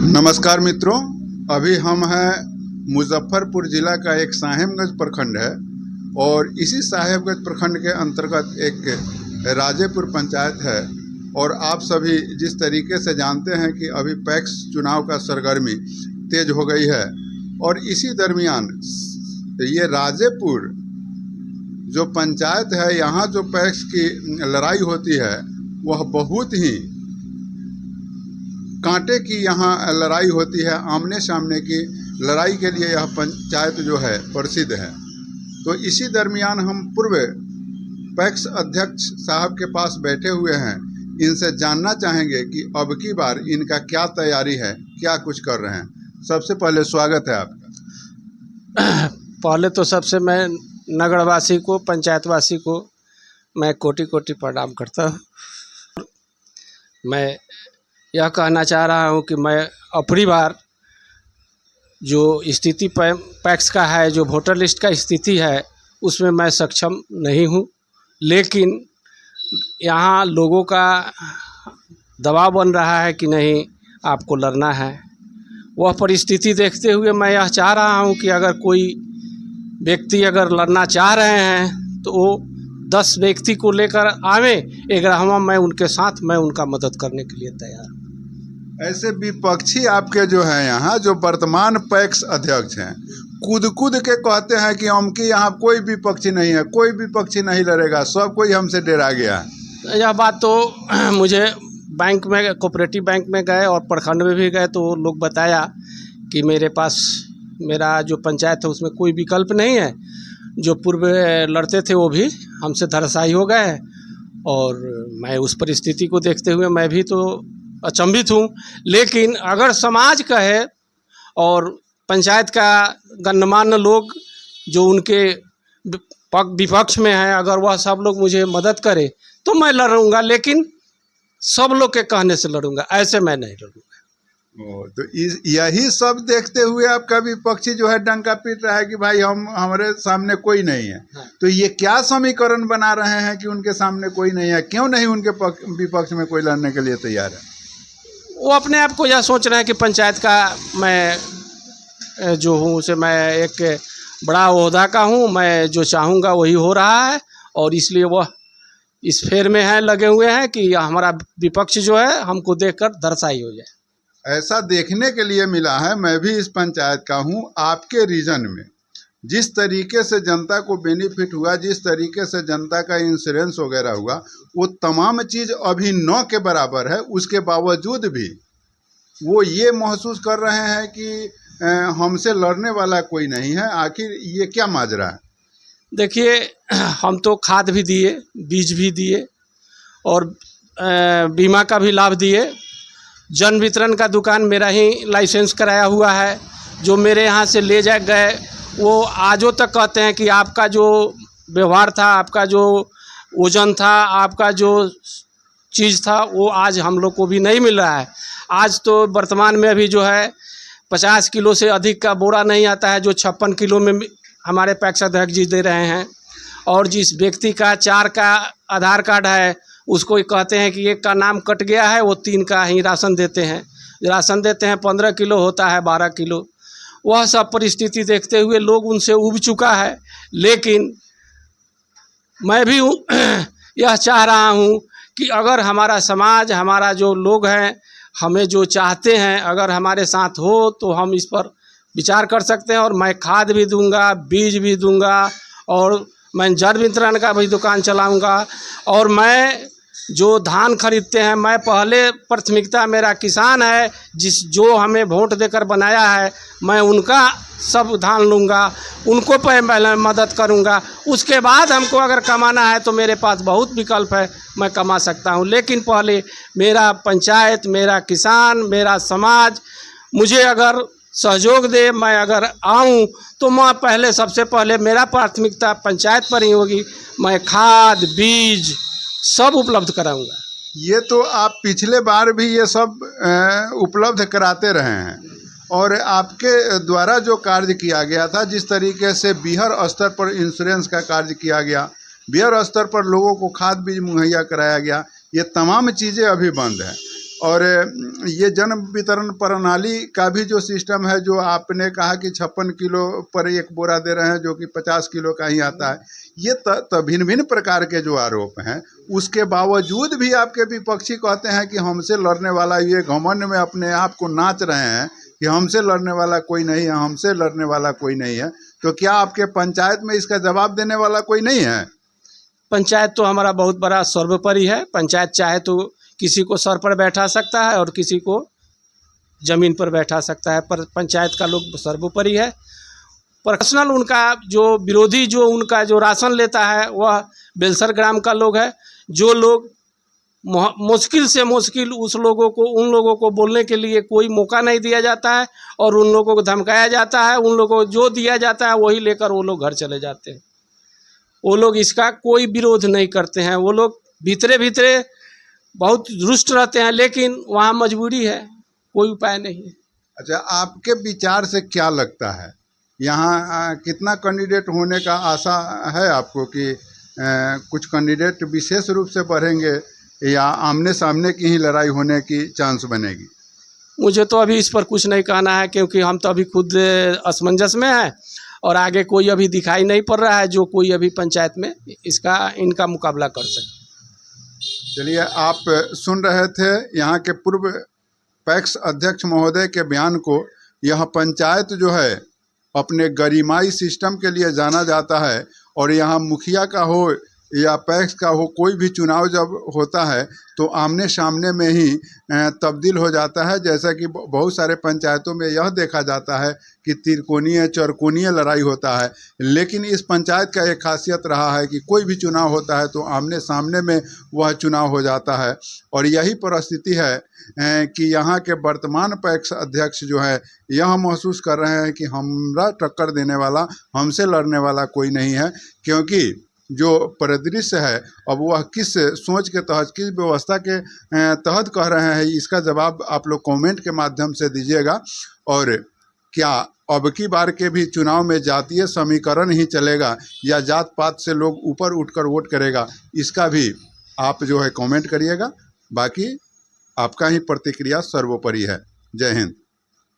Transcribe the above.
नमस्कार मित्रों, अभी हम हैं मुजफ्फरपुर ज़िला का एक साहेबगंज प्रखंड है और इसी साहेबगंज प्रखंड के अंतर्गत एक राजेपुर पंचायत है। और आप सभी जिस तरीके से जानते हैं कि अभी पैक्स चुनाव का सरगर्मी तेज हो गई है और इसी दरमियान ये राजेपुर जो पंचायत है, यहाँ जो पैक्स की लड़ाई होती है वह बहुत ही कांटे की यहाँ लड़ाई होती है। आमने सामने की लड़ाई के लिए यह पंचायत जो है प्रसिद्ध है। तो इसी दरमियान हम पूर्व पैक्स अध्यक्ष साहब के पास बैठे हुए हैं। इनसे जानना चाहेंगे कि अब की बार इनका क्या तैयारी है, क्या कुछ कर रहे हैं। सबसे पहले स्वागत है आपका। पहले तो सबसे मैं नगरवासी को, पंचायतवासी को मैं कोटि कोटि प्रणाम करता हूँ। मैं यह कहना चाह रहा हूँ कि मैं अपनी बार जो स्थिति पैक्स का है, जो वोटर लिस्ट का स्थिति है, उसमें मैं सक्षम नहीं हूँ, लेकिन यहाँ लोगों का दबाव बन रहा है कि नहीं आपको लड़ना है। वह परिस्थिति देखते हुए मैं यह चाह रहा हूँ कि अगर कोई व्यक्ति अगर लड़ना चाह रहे हैं तो वो 10 व्यक्ति को लेकर आवे, मैं उनके साथ मैं उनका मदद करने के लिए तैयार हूँ। ऐसे विपक्षी आपके जो हैं यहाँ, जो वर्तमान पैक्स अध्यक्ष हैं, कूद के कहते हैं कि हमके यहाँ कोई विपक्षी नहीं है, कोई विपक्षी नहीं लड़ेगा, सब कोई हमसे डरा गया है। यह बात तो मुझे बैंक में, कोऑपरेटिव बैंक में गए और प्रखंड में भी गए तो लोग बताया कि मेरे पास मेरा जो पंचायत है उसमें कोई विकल्प नहीं है। जो पूर्व लड़ते थे वो भी हमसे धराशायी हो गए और मैं उस परिस्थिति को देखते हुए मैं भी तो अचंभित हूँ। लेकिन अगर समाज कहे और पंचायत का गणमान्य लोग जो उनके विपक्ष में हैं, अगर वह सब लोग मुझे मदद करे तो मैं लड़ूंगा, लेकिन सब लोग के कहने से लड़ूंगा, ऐसे मैं नहीं लड़ूंगा। तो यही सब देखते हुए आपका विपक्षी जो है डंका पीट रहा है कि भाई हमारे सामने कोई नहीं है। हाँ। तो ये क्या समीकरण बना रहे हैं कि उनके सामने कोई नहीं है? क्यों नहीं उनके विपक्ष में कोई लड़ने के लिए तैयार है? वो अपने आप को यह सोच रहे हैं कि पंचायत का मैं जो हूँ उसे मैं एक बड़ा ओहदा का हूँ, मैं जो चाहूँगा वही हो रहा है और इसलिए वह इस फेर में है, लगे हुए हैं कि हमारा विपक्ष जो है हमको देखकर धराशायी हो जाए। ऐसा देखने के लिए मिला है। मैं भी इस पंचायत का हूँ। आपके रीजन में जिस तरीके से जनता को बेनिफिट हुआ, जिस तरीके से जनता का इंश्योरेंस वगैरह हुआ, वो तमाम चीज़ अभी 9 के बराबर है। उसके बावजूद भी वो ये महसूस कर रहे हैं कि हमसे लड़ने वाला कोई नहीं है। आखिर ये क्या माजरा है? देखिए, हम तो खाद भी दिए, बीज भी दिए और बीमा का भी लाभ दिए। जन वितरण का दुकान मेरा ही लाइसेंस कराया हुआ है। जो मेरे यहाँ से ले जा गए वो आजो तक कहते हैं कि आपका जो व्यवहार था, आपका जो वजन था, आपका जो चीज़ था वो आज हम लोग को भी नहीं मिल रहा है। आज तो वर्तमान में अभी जो है 50 किलो से अधिक का बोरा नहीं आता है, जो 56 किलो में हमारे पैक्स अध्यक्ष जी दे रहे हैं। और जिस व्यक्ति का 4 का आधार कार्ड है उसको कहते हैं कि 1 का नाम कट गया है, वो 3 का ही राशन देते हैं। राशन देते हैं 15 किलो होता है 12 किलो। वह सब परिस्थिति देखते हुए लोग उनसे उब चुका है। लेकिन मैं भी यह चाह रहा हूँ कि अगर हमारा समाज, हमारा जो लोग हैं, हमें जो चाहते हैं, अगर हमारे साथ हो तो हम इस पर विचार कर सकते हैं। और मैं खाद भी दूंगा, बीज भी दूंगा और मैं जन वितरण का भी दुकान चलाऊंगा। और मैं जो धान खरीदते हैं, मैं पहले प्राथमिकता मेरा किसान है, जो हमें वोट देकर बनाया है, मैं उनका सब धान लूँगा, उनको पहले मदद करूँगा। उसके बाद हमको अगर कमाना है तो मेरे पास बहुत विकल्प है, मैं कमा सकता हूँ। लेकिन पहले मेरा पंचायत, मेरा किसान, मेरा समाज मुझे अगर सहयोग दे, मैं अगर आऊँ तो मैं पहले, सबसे पहले मेरा प्राथमिकता पंचायत पर ही होगी। मैं खाद, बीज सब उपलब्ध कराऊंगा। ये तो आप पिछले बार भी ये सब उपलब्ध कराते रहे हैं और आपके द्वारा जो कार्य किया गया था, जिस तरीके से बीहर स्तर पर इंश्योरेंस का कार्य किया गया, बीहर स्तर पर लोगों को खाद बीज मुहैया कराया गया, ये तमाम चीज़ें अभी बंद हैं। और ये जन वितरण प्रणाली का भी जो सिस्टम है, जो आपने कहा कि 56 किलो पर एक बोरा दे रहे हैं, जो कि 50 किलो का ही आता है, ये भिन्न भिन्न प्रकार के जो आरोप हैं, उसके बावजूद भी आपके विपक्षी कहते हैं कि हमसे लड़ने वाला, ये घमंड में अपने आप को नाच रहे हैं कि हमसे लड़ने वाला कोई नहीं है, हमसे लड़ने वाला कोई नहीं है। तो क्या आपके पंचायत में इसका जवाब देने वाला कोई नहीं है? पंचायत तो हमारा बहुत बड़ा सर्वोपरि है। पंचायत चाहे तो किसी को सर पर बैठा सकता है और किसी को ज़मीन पर बैठा सकता है, पर पंचायत का लोग सर्वोपरि है। पर्सनल उनका जो विरोधी, जो उनका जो राशन लेता है, वह बेलसर ग्राम का लोग है। जो लोग मुश्किल से मुश्किल उन लोगों को बोलने के लिए कोई मौका नहीं दिया जाता है और उन लोगों को धमकाया जाता है। उन लोगों को जो दिया जाता है वही लेकर वो लोग घर चले जाते हैं। वो लोग इसका कोई विरोध नहीं करते हैं। वो लोग भीतरे भीतरे बहुत रुष्ट रहते हैं, लेकिन वहाँ मजबूरी है, कोई उपाय नहीं है। अच्छा, आपके विचार से क्या लगता है, यहाँ कितना कैंडिडेट होने का आशा है आपको कि कुछ कैंडिडेट विशेष रूप से बढ़ेंगे या आमने सामने की ही लड़ाई होने की चांस बनेगी? मुझे तो अभी इस पर कुछ नहीं कहना है, क्योंकि हम तो अभी खुद असमंजस में हैं और आगे कोई अभी दिखाई नहीं पड़ रहा है जो कोई अभी पंचायत में इनका मुकाबला कर सके। चलिए, आप सुन रहे थे यहाँ के पूर्व पैक्स अध्यक्ष महोदय के बयान को। यह पंचायत जो है अपने गरिमाई सिस्टम के लिए जाना जाता है और यहाँ मुखिया का हो या पैक्स का हो, कोई भी चुनाव जब होता है तो आमने सामने में ही तब्दील हो जाता है। जैसा कि बहुत सारे पंचायतों में यह देखा जाता है कि त्रिकोणीय चरकोणीय लड़ाई होता है, लेकिन इस पंचायत का एक खासियत रहा है कि कोई भी चुनाव होता है तो आमने सामने में वह चुनाव हो जाता है। और यही परिस्थिति है कि यहाँ के वर्तमान पैक्स अध्यक्ष जो है यह महसूस कर रहे हैं कि हमरा टक्कर देने वाला, हमसे लड़ने वाला कोई नहीं है। क्योंकि जो परिदृश्य है, अब वह किस सोच के तहत, किस व्यवस्था के तहत कह रहे हैं, इसका जवाब आप लोग कमेंट के माध्यम से दीजिएगा। और क्या अब की बार के भी चुनाव में जातीय समीकरण ही चलेगा या जात पात से लोग ऊपर उठकर वोट करेगा, इसका भी आप जो है कमेंट करिएगा। बाकी आपका ही प्रतिक्रिया सर्वोपरि है। जय हिंद।